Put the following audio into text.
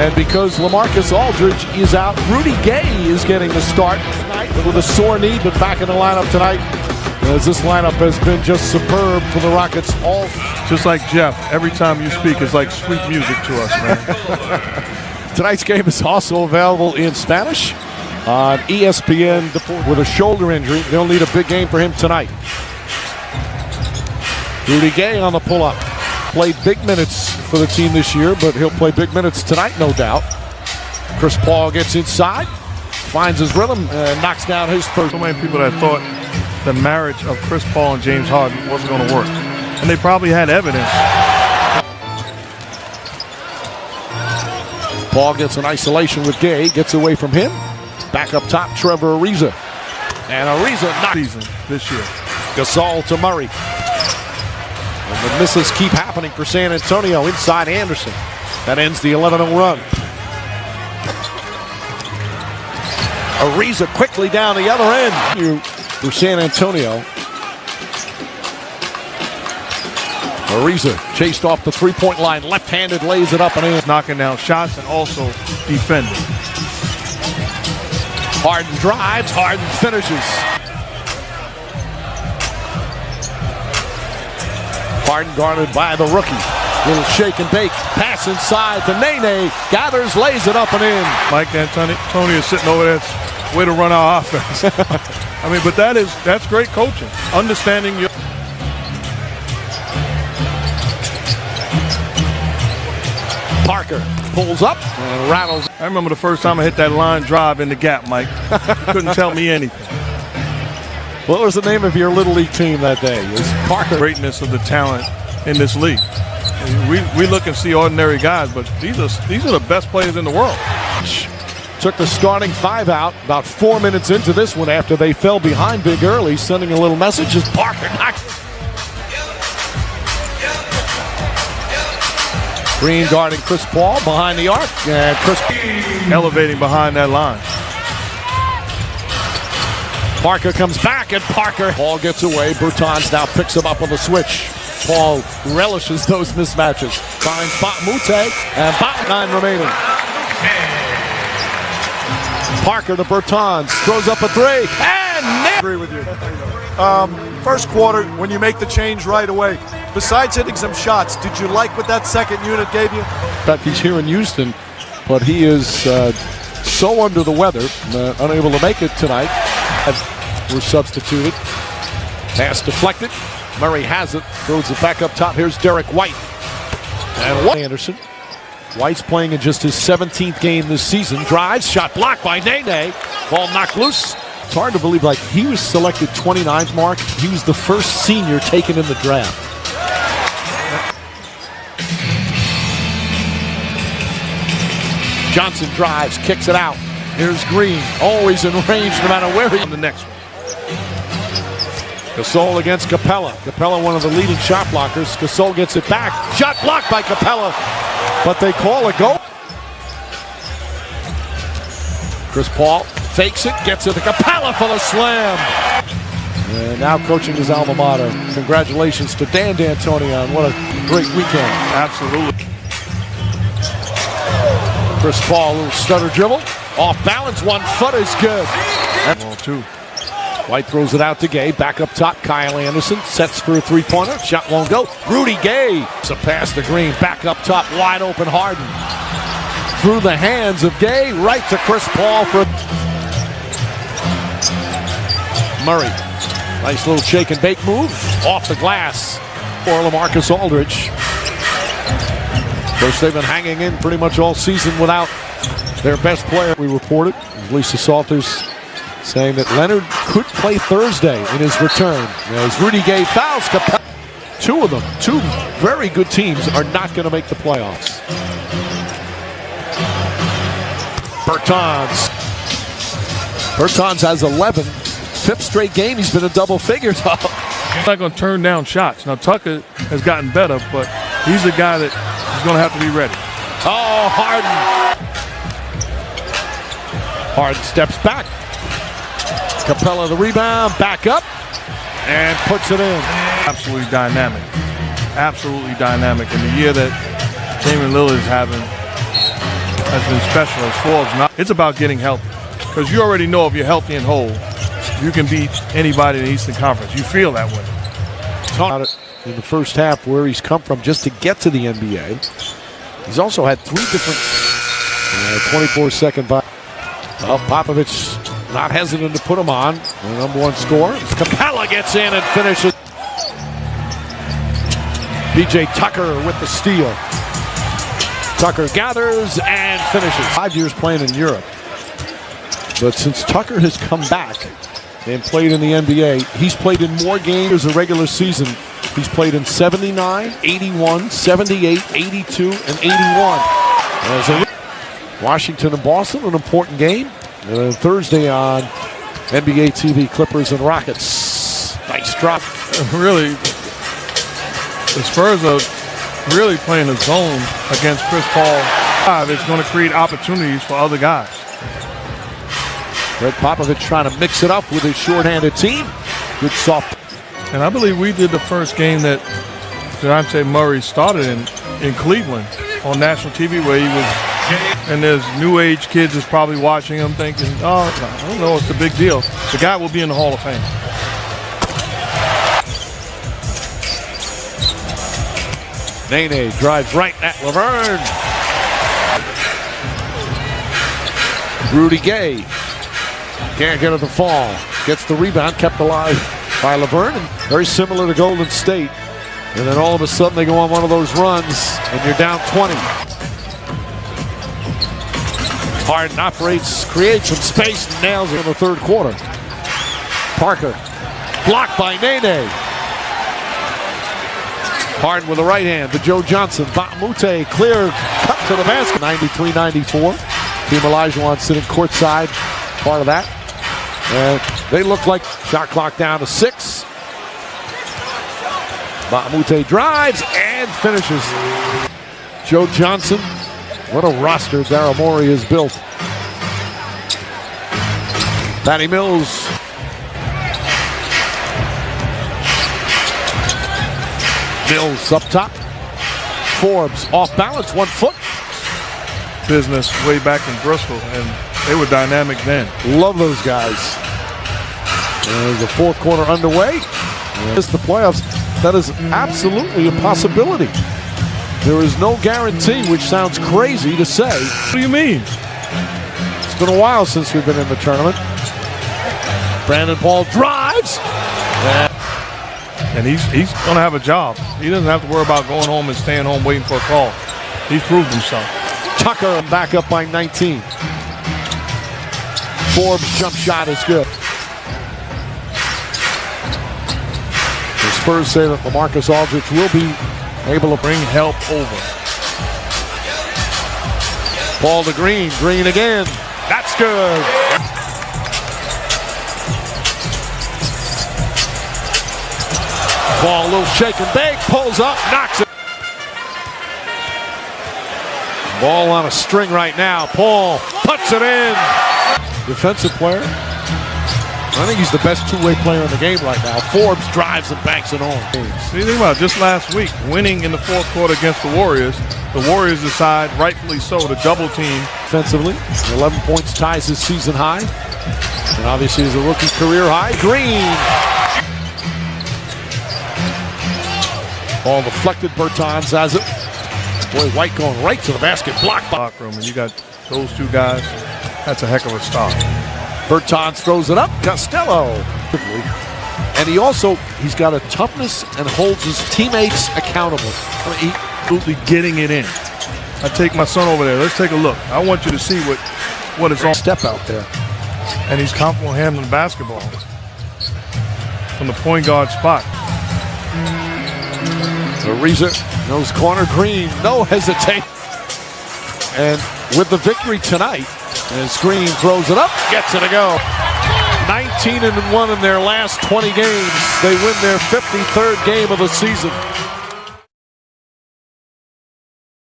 And because LaMarcus Aldridge is out, Rudy Gay is getting the start tonight with a sore knee, but back in the lineup tonight, as this lineup has been just superb for the Rockets all. Just like Jeff, every time you speak, it's like sweet music to us, man. Tonight's game is also available in Spanish on ESPN with a shoulder injury. They'll need a big game for him tonight. Rudy Gay on the pull-up. Played big minutes for the team this year, but he'll play big minutes tonight, no doubt. Chris Paul gets inside, finds his rhythm, and knocks down his first. So many people that thought the marriage of Chris Paul and James Harden wasn't going to work. And they probably had evidence. Paul gets in isolation with Gay, gets away from him. Back up top, Trevor Ariza. And Ariza knocks Season this year. Gasol to Murray. And the misses keep happening for San Antonio inside Anderson. That ends the 11-0 run. Ariza quickly down the other end for San Antonio. Ariza chased off the three-point line, left-handed, lays it up and in. Knocking down shots and also defending. Harden drives, Harden finishes. Harden guarded by the rookie. Little shake and bake. Pass inside to Nene. Gathers, lays it up and in. Mike D'Antoni is sitting over there. Way to run our offense. I mean, but that's great coaching. Understanding your. Parker pulls up and rattles. I remember the first time I hit that line drive in the gap, Mike. You couldn't tell me anything. What was the name of your Little League team that day? It was Parker. Greatness of the talent in this league. We look and see ordinary guys, but these are the best players in the world. Took the starting five out about 4 minutes into this one after they fell behind big early, sending a little message as Parker knocks. Green guarding Chris Paul behind the arc, and Chris elevating behind that line. Parker comes back, and Paul gets away. Bertans now picks him up on the switch. Paul relishes those mismatches. Finds Mute, and 9 remaining. Parker to Bertans, throws up a three, and I agree with you. First quarter, when you make the change right away, besides hitting some shots, did you like what that second unit gave you? In fact, he's here in Houston, but he is so under the weather, unable to make it tonight. We're substituted. Pass deflected. Murray has it, throws it back up top. Here's Derek White. And Anderson. White's playing in just his 17th game this season. Drives, shot blocked by Nene. Ball knocked loose. It's hard to believe, like, he was selected 29th, Mark. He was the first senior taken in the draft. Johnson drives, kicks it out. Here's Green, always in range no matter where he's on the next one. Gasol against Capella. Capella, one of the leading shot blockers. Gasol gets it back. Shot blocked by Capella, but they call a goal. Chris Paul fakes it, gets it to Capella for the slam. And now coaching his alma mater. Congratulations to Dan D'Antoni on what a great weekend. Absolutely. Chris Paul, a little stutter dribble. Off balance, 1 foot is good. Well, 2. White throws it out to Gay. Back up top, Kyle Anderson sets for a three-pointer. Shot won't go. Rudy Gay. It's a pass to Green. Back up top, wide open Harden. Through the hands of Gay, right to Chris Paul for Murray. Nice little shake and bake move. Off the glass for LaMarcus Aldridge. Of course, they've been hanging in pretty much all season without their best player. We reported, Lisa Salters, saying that Leonard could play Thursday in his return. As Rudy Gay fouls Capella. Two of them, two very good teams, are not going to make the playoffs. Bertans has 11. 5th straight game he's been in double figures. He's not going to turn down shots. Now, Tucker has gotten better, but he's a guy that is going to have to be ready. Oh, Harden. Harden steps back. Capella the rebound, back up, and puts it in. Absolutely dynamic. Absolutely dynamic. In the year that Damian Lillard is having, has been special as Forbes. It's about getting healthy, because you already know if you're healthy and whole, you can beat anybody in the Eastern Conference. You feel that way. Talk about it in the first half where he's come from just to get to the NBA. He's also had 3 different 24-second by. Well, Popovich not hesitant to put him on. The #1 scorer. Capella gets in and finishes. PJ Tucker with the steal. Tucker gathers and finishes. 5 years playing in Europe. But since Tucker has come back and played in the NBA, he's played in more games in the regular season. He's played in 79, 81, 78, 82, and 81. Washington and Boston, an important game. And then Thursday on NBA TV, Clippers and Rockets. Nice drop. Really, the Spurs are really playing a zone against Chris Paul. It's going to create opportunities for other guys. Greg Popovich trying to mix it up with his shorthanded team. Good soft. And I believe we did the first game that DeJounte Murray started in Cleveland on national TV, where he was, and there's new age kids that's probably watching him thinking, oh, I don't know, it's a big deal. The guy will be in the Hall of Fame. Nene drives right at Laverne. Rudy Gay can't get it to fall. Gets the rebound, kept alive by Laverne. Very similar to Golden State. And then all of a sudden they go on one of those runs and you're down 20. Harden operates, creates some space, and nails it in the third quarter. Parker blocked by Nene. Harden with the right hand to Joe Johnson. Mute clear, cut to the basket. 93-94. Team Olajuwon sitting courtside, part of that. And they look like shot clock down to 6. Mute drives and finishes. Joe Johnson, what a roster Daryl Morey has built. Patty Mills. Mills up top. Forbes off balance, 1 foot. Business way back in Bristol, and they were dynamic then. Love those guys. And the fourth quarter underway. It's the playoffs. That is absolutely a possibility. There is no guarantee, which sounds crazy to say. What do you mean? It's been a while since we've been in the tournament. Brandon Paul drives. And he's going to have a job. He doesn't have to worry about going home and staying home waiting for a call. He's proved himself. Tucker back up by 19. Forbes' jump shot is good. The Spurs say that LaMarcus Aldridge will be able to bring help over. Ball to Green. Green again. That's good. Ball a little shake and bake. Pulls up. Knocks it. Ball on a string right now. Paul puts it in. Defensive player. I think he's the best two-way player in the game right now. Forbes drives and banks it home. So you think about it, just last week, winning in the fourth quarter against the Warriors decide, rightfully so, to double team. Defensively, 11 points ties his season high. And obviously is a rookie career high. Green. Ball deflected. Bertans has it. Boy, White going right to the basket. Blocked by locker room, and you got those two guys. That's a heck of a start. Bertans throws it up. Costello. And he's got a toughness and holds his teammates accountable. I mean, he's absolutely getting it in. I take my son over there. Let's take a look. I want you to see what is on. Step out there. And he's comfortable handling the basketball from the point guard spot. Ariza knows corner. Green, no hesitation. And with the victory tonight, as Green throws it up, gets it to go. 19-1 in their last 20 games. They win their 53rd game of the season.